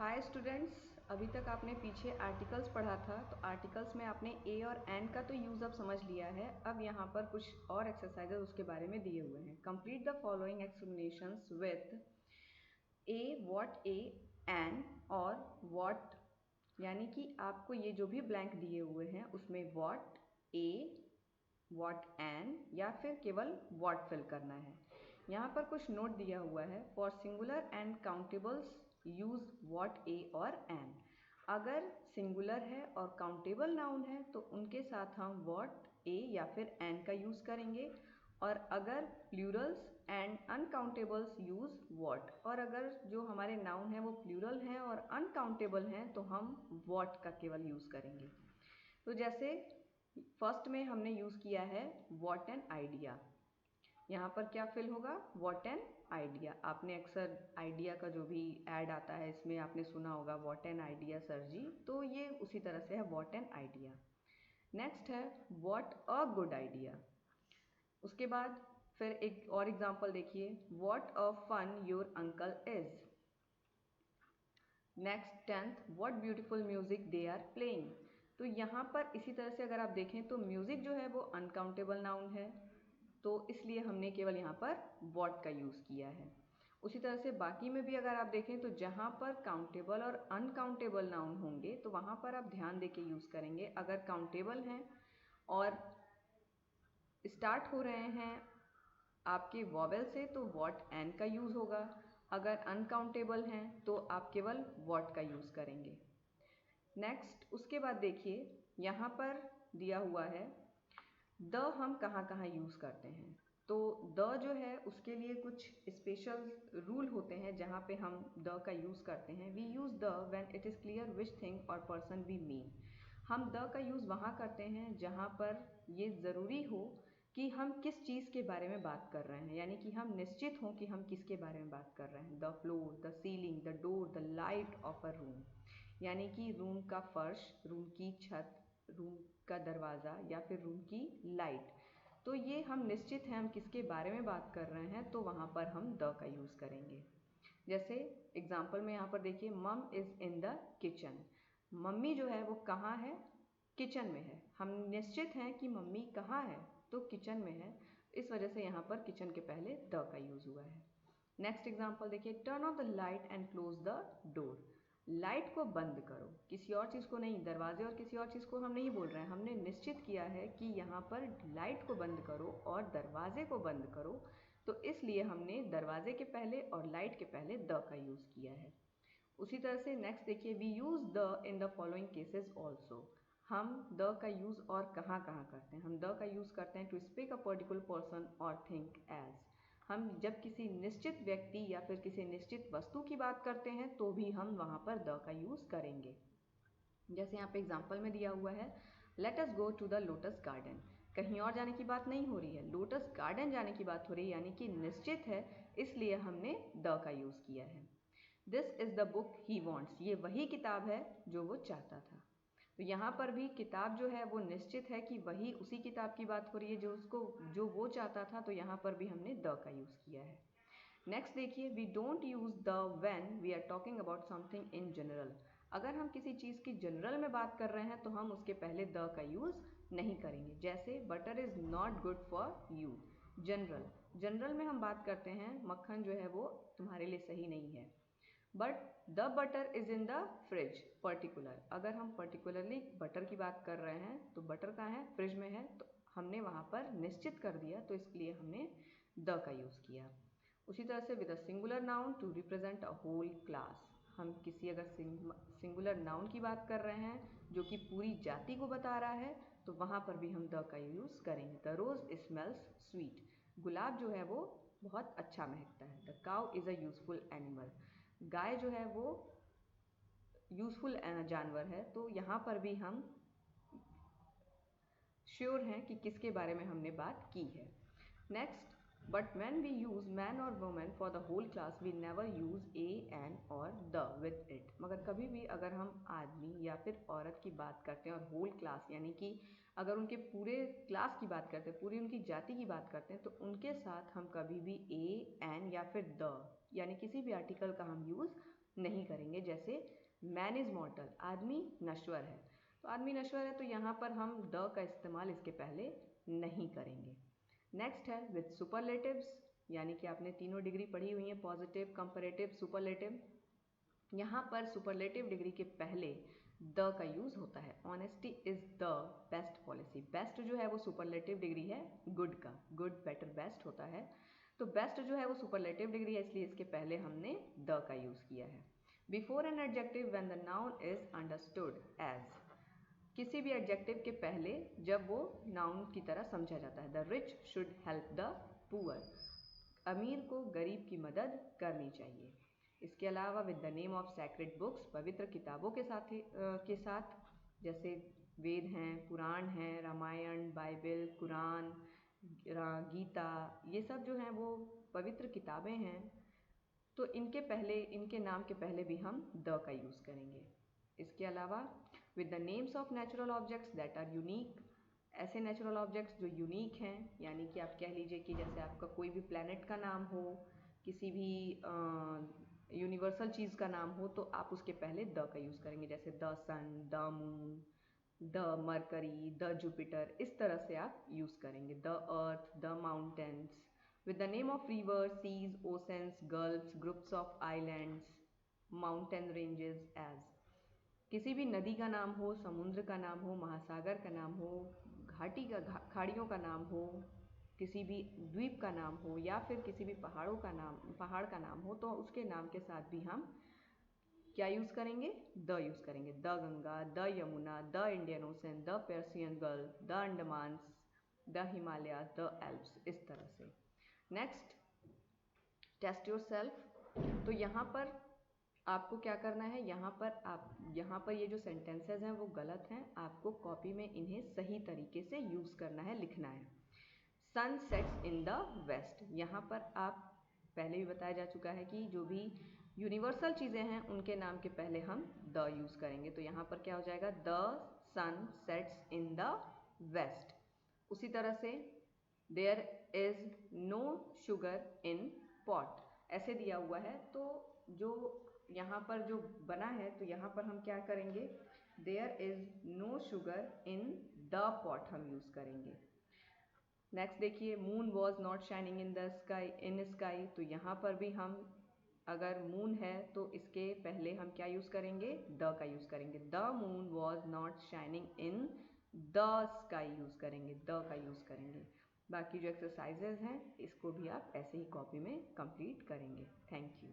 Hi students, अभी तक आपने पीछे आर्टिकल्स पढ़ा था। तो आर्टिकल्स में आपने ए और एन का तो यूज़ अब समझ लिया है। अब यहाँ पर कुछ और एक्सरसाइजेज उसके बारे में दिए हुए हैं। Complete the following explanations with a, what, a, an और व्हाट। यानी कि आपको ये जो भी ब्लैंक दिए हुए हैं उसमें व्हाट, ए, व्हाट, एन या फिर केवल व्हाट फिल करना है। यहाँ पर कुछ नोट दिया हुआ है। For singular and countables use what, a और एन। अगर सिंगुलर है और काउंटेबल नाउन है तो उनके साथ हम व्हाट, ए या फिर एन का यूज़ करेंगे। और अगर Plurals and uncountables use what. और अगर जो हमारे नाउन हैं वो प्लूरल हैं और अनकाउंटेबल हैं तो हम व्हाट का केवल यूज़ करेंगे। तो जैसे फर्स्ट में हमने यूज़ किया है व्हाट एन आइडिया। यहाँ पर क्या फिल होगा? What an idea. आपने अक्सर आइडिया का जो भी ऐड आता है इसमें आपने सुना होगा what an idea sir ji, तो ये उसी तरह से है व्हाट एन आइडिया। नेक्स्ट है व्हाट अ गुड आइडिया। उसके बाद फिर एक और एग्जांपल देखिए, what a fun your uncle is. Next 10th, what beautiful music they are playing. तो यहाँ पर इसी तरह से अगर आप देखें तो म्यूजिक जो है वो अनकाउंटेबल नाउन है, तो इसलिए हमने केवल यहाँ पर व्हाट का यूज़ किया है। उसी तरह से बाकी में भी अगर आप देखें तो जहाँ पर काउंटेबल और अनकाउंटेबल नाउन होंगे तो वहाँ पर आप ध्यान दे के यूज़ करेंगे। अगर काउंटेबल हैं और स्टार्ट हो रहे हैं आपके वॉवेल से तो व्हाट एन का यूज़ होगा। अगर अनकाउंटेबल हैं तो आप केवल व्हाट का यूज़ करेंगे। नेक्स्ट उसके बाद देखिए यहाँ पर दिया हुआ है द हम कहाँ कहाँ यूज़ करते हैं। तो द जो है उसके लिए कुछ स्पेशल रूल होते हैं जहाँ पे हम द का यूज़ करते हैं। We use the when it is clear which thing और पर्सन वी मीन। हम द का यूज़ वहाँ करते हैं जहाँ पर ये ज़रूरी हो कि हम किस चीज़ के बारे में बात कर रहे हैं, यानी कि हम निश्चित हों कि हम किसके बारे में बात कर रहे हैं। The floor, the ceiling, the door, the light of a room. यानी कि रूम का फर्श, रूम की छत, रूम का दरवाज़ा या फिर रूम की लाइट। तो ये हम निश्चित हैं हम किसके बारे में बात कर रहे हैं, तो वहाँ पर हम द का यूज़ करेंगे। जैसे एग्जाम्पल में यहाँ पर देखिए, मम is in the kitchen. Mummy जो है वो कहाँ है? किचन में है। हम निश्चित हैं कि मम्मी कहाँ है, तो किचन में है। इस वजह से यहाँ पर किचन के पहले द का यूज़ हुआ है। नेक्स्ट एग्जाम्पल देखिए, turn off the light and close the door. Light को बंद करो, किसी और चीज़ को नहीं। दरवाजे और किसी और चीज़ को हम नहीं बोल रहे हैं, हमने निश्चित किया है कि यहाँ पर लाइट को बंद करो और दरवाजे को बंद करो, तो इसलिए हमने दरवाजे के पहले और लाइट के पहले द का यूज़ किया है। उसी तरह से नेक्स्ट देखिए, we use the in the following cases also. हम द का यूज़ और कहाँ कहाँ करते हैं? हम द का यूज़ करते हैं to speak a particular person और थिंक एज। हम जब किसी निश्चित व्यक्ति या फिर किसी निश्चित वस्तु की बात करते हैं तो भी हम वहाँ पर द का यूज़ करेंगे। जैसे यहाँ पे एग्जाम्पल में दिया हुआ है, let us go to the lotus garden. कहीं और जाने की बात नहीं हो रही है, लोटस गार्डन जाने की बात हो रही है, यानी कि निश्चित है, इसलिए हमने द का यूज़ किया है। This is the book he wants. ये वही किताब है जो वो चाहता था। तो यहाँ पर भी किताब जो है वो निश्चित है कि वही उसी किताब की बात हो रही है जो वो चाहता था, तो यहाँ पर भी हमने द का यूज़ किया है। नेक्स्ट देखिए, we don't use the when we are talking about something in general. अगर हम किसी चीज़ की जनरल में बात कर रहे हैं तो हम उसके पहले द का यूज़ नहीं करेंगे। जैसे butter is not good for you. General में हम बात करते हैं मक्खन जो है वो तुम्हारे लिए सही नहीं है। But the butter is in the fridge. Particular, अगर हम पर्टिकुलरली बटर की बात कर रहे हैं तो बटर कहाँ है? फ्रिज में है, तो हमने वहाँ पर निश्चित कर दिया, तो इसलिए हमने द का यूज़ किया। उसी तरह से with a singular noun to represent a whole class. हम किसी अगर सिंगुलर नाउन की बात कर रहे हैं जो कि पूरी जाति को बता रहा है, तो वहाँ पर भी हम द का यूज़ करेंगे। The rose smells sweet. गुलाब जो है वो बहुत अच्छा महकता है। The cow is a useful animal. गाय जो है वो यूजफुल जानवर है, तो यहाँ पर भी हम श्योर हैं कि किसके बारे में हमने बात की है। Next, but when we use man or women for the whole class we never use a, an or the with it. मगर कभी भी अगर हम आदमी या फिर औरत की बात करते हैं और होल क्लास यानी कि अगर उनके पूरे क्लास की बात करते हैं, पूरी उनकी जाति की बात करते हैं, तो उनके साथ हम कभी भी ए, एन या फिर द यानी किसी भी आर्टिकल का हम यूज़ नहीं करेंगे। जैसे मैन इज मॉर्टल, आदमी नश्वर है, तो आदमी नश्वर है तो यहाँ पर हम द का इस्तेमाल इसके पहले नहीं करेंगे। नेक्स्ट है विथ सुपरलेटिव्स, यानी कि आपने तीनों डिग्री पढ़ी हुई है, पॉजिटिव, कंपैरेटिव, सुपरलेटिव। यहाँ पर सुपरलेटिव डिग्री के पहले द का यूज होता है। Honesty is the best policy, best जो है वो सुपरलेटिव डिग्री है गुड का, गुड बेटर बेस्ट होता है, तो बेस्ट जो है वो सुपरलेटिव डिग्री है, इसलिए इसके पहले हमने द का यूज किया है। Before an adjective when the noun is understood as, किसी भी एडजेक्टिव के पहले जब वो नाउन की तरह समझा जाता है। The rich should help the poor, अमीर को गरीब की मदद करनी चाहिए। इसके अलावा with the name of sacred books, पवित्र किताबों के साथ जैसे वेद हैं, पुराण हैं, रामायण, बाइबल, कुरान, गीता, ये सब जो हैं वो पवित्र किताबें हैं, तो इनके नाम के पहले भी हम द का यूज़ करेंगे। इसके अलावा with the names of natural objects that are unique, ऐसे नेचुरल ऑब्जेक्ट्स जो यूनिक हैं, यानी कि आप कह लीजिए कि जैसे आपका कोई भी प्लैनेट का नाम हो, किसी भी यूनिवर्सल चीज़ का नाम हो, तो आप उसके पहले द का यूज़ करेंगे। जैसे the sun, the moon, the Mercury, the Jupiter, इस तरह से आप यूज़ करेंगे। The earth, the mountains, with the name of rivers, seas, oceans, gulfs, groups of islands, mountain ranges as, किसी भी नदी का नाम हो, समुद्र का नाम हो, महासागर का नाम हो, खाड़ियों का नाम हो, किसी भी द्वीप का नाम हो, या फिर किसी भी पहाड़ का नाम हो, तो उसके नाम के साथ भी हम क्या यूज़ करेंगे? द यूज़ करेंगे। The Ganga, the Yamuna, the Indian ocean, the Persian gulf, the Andamans, the Himalaya, the Alps, इस तरह से। Next, test yourself. तो यहाँ पर आपको क्या करना है, यहाँ पर ये जो सेंटेंसेज हैं वो गलत हैं, आपको कॉपी में इन्हें सही तरीके से यूज़ करना है, लिखना है। Sun sets in the west, यहाँ पर आप पहले भी बताया जा चुका है कि जो भी यूनिवर्सल चीज़ें हैं उनके नाम के पहले हम द यूज़ करेंगे, तो यहाँ पर क्या हो जाएगा? The sun sets in the west. उसी तरह से there is no sugar in pot, ऐसे दिया हुआ है, तो जो यहाँ पर जो बना है, तो यहाँ पर हम क्या करेंगे? There is no sugar in the pot हम यूज़ करेंगे। नेक्स्ट देखिए, moon was not shining in the sky, in sky, तो यहाँ पर भी हम अगर मून है तो इसके पहले हम क्या यूज़ करेंगे? द का यूज़ करेंगे। The moon was not shining in the sky use करेंगे, द का यूज़ करेंगे। बाकी जो एक्सरसाइजेज हैं इसको भी आप ऐसे ही कॉपी में कंप्लीट करेंगे। Thank you.